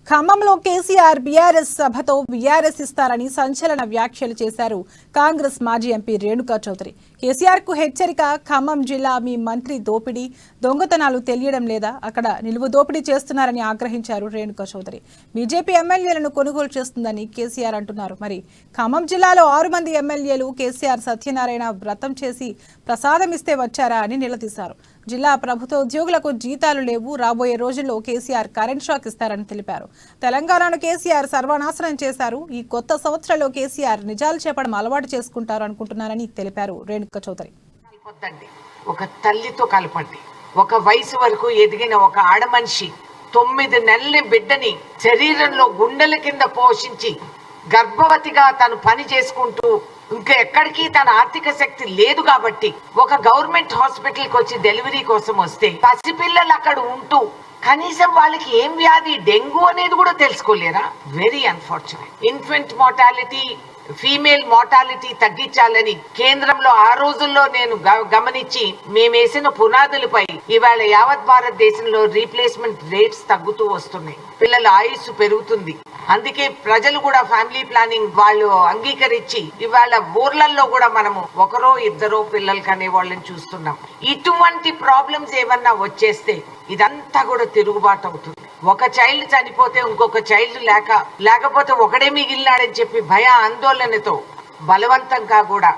ఖమ్మంలో KCR BRS సభతో BRS ఇస్తారని సంచలన వ్యాఖ్యలు చేశారు కాంగ్రెస్ మాజీ ఎంపీ రేణుకా చౌదరి. కేసీఆర్ కు హెచ్చరిక. ఖమ్మం జిల్లా మీ మంత్రి దోపిడీ దొంగతనాలు తెలియడం లేదా, అక్కడ నిలువు దోపిడీ చేస్తున్నారని ఆగ్రహించారు రేణుకా చౌదరి. బీజేపీ ఎమ్మెల్యేలను కొనుగోలు చేస్తుందని కేసీఆర్ అంటున్నారు. మరి ఖమ్మం జిల్లాలో 6 మంది ఎమ్మెల్యేలు కేసీఆర్ సత్యనారాయణ వ్రతం చేసి ప్రసాదం ఇస్తే వచ్చారా అని నిలదీశారు. జిల్లా ప్రభుత్వ ఉద్యోగులకు జీతాలు లేవు, రాబోయే రోజుల్లో కేసీఆర్ కరెంట్ షాక్ ఇస్తారని తెలిపారు. తెలంగాణను కేసీఆర్ సర్వనాశనం చేశారు. ఈ కొత్త సంవత్సరంలో కేసీఆర్ నిజాలు చెప్పడం అలవాటు చేసుకుంటారు అనుకుంటున్నారని తెలిపారు రేణుకా చౌదరి. ఒక తల్లితో కలపండి. ఒక వయసు వరకు ఎదిగిన ఒక ఆడమనిషి 9 నెలల బిడ్డని శరీరంలో గుండెల కింద పోషించి గర్భవతిగా తను పని చేసుకుంటూ ఇంకా ఎక్కడికి తన ఆర్థిక శక్తి లేదు కాబట్టి ఒక గవర్నమెంట్ హాస్పిటల్ కి వచ్చి డెలివరీ కోసం వస్తే పసిపిల్లలు అక్కడ ఉంటూ కనీసం వాళ్ళకి ఏం వ్యాధి, డెంగ్యూ అనేది కూడా తెలుసుకోలేరా? Very unfortunate. Infant mortality, female mortality తగ్గించాలని కేంద్రంలో ఆ రోజుల్లో నేను గమనించి మేమేసిన పునాదులపై ఇవాళ యావత్ భారతదేశంలో రీప్లేస్మెంట్ రేట్స్ తగ్గుతూ వస్తున్నాయి. పిల్లల ఆయుస్సు పెరుగుతుంది. అందుకే ప్రజలు కూడా ఫ్యామిలీ ప్లానింగ్ వాళ్ళు అంగీకరించి ఇవాళ ఊర్లలో కూడా మనము 1 2 పిల్లలు కనే వాళ్ళని చూస్తున్నాం. ఇటువంటి ప్రాబ్లమ్స్ ఏమన్నా వచ్చేస్తే ఇదంతా కూడా తిరుగుబాటు అవుతుంది. ఒక చైల్డ్ చనిపోతే ఇంకొక చైల్డ్ లేకపోతే ఒకడే మిగిలినాడని చెప్పి భయ ఆందోళనతో బలవంతంగా కూడా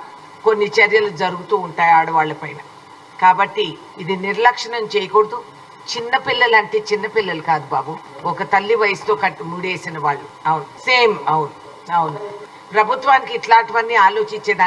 కొన్ని చర్యలు జరుగుతూ ఉంటాయి ఆడవాళ్ల పైన. కాబట్టి ఇది నిర్లక్ష్యం చేయకూడదు. చిన్నపిల్లలు అంటే చిన్నపిల్లలు కాదు బాబు, ఒక తల్లి వయసుతో ముడేసిన వాళ్ళు. అవును, సేమ్. అవును. ప్రభుత్వానికి ఇట్లాంటివన్నీ ఆలోచించేదాన్ని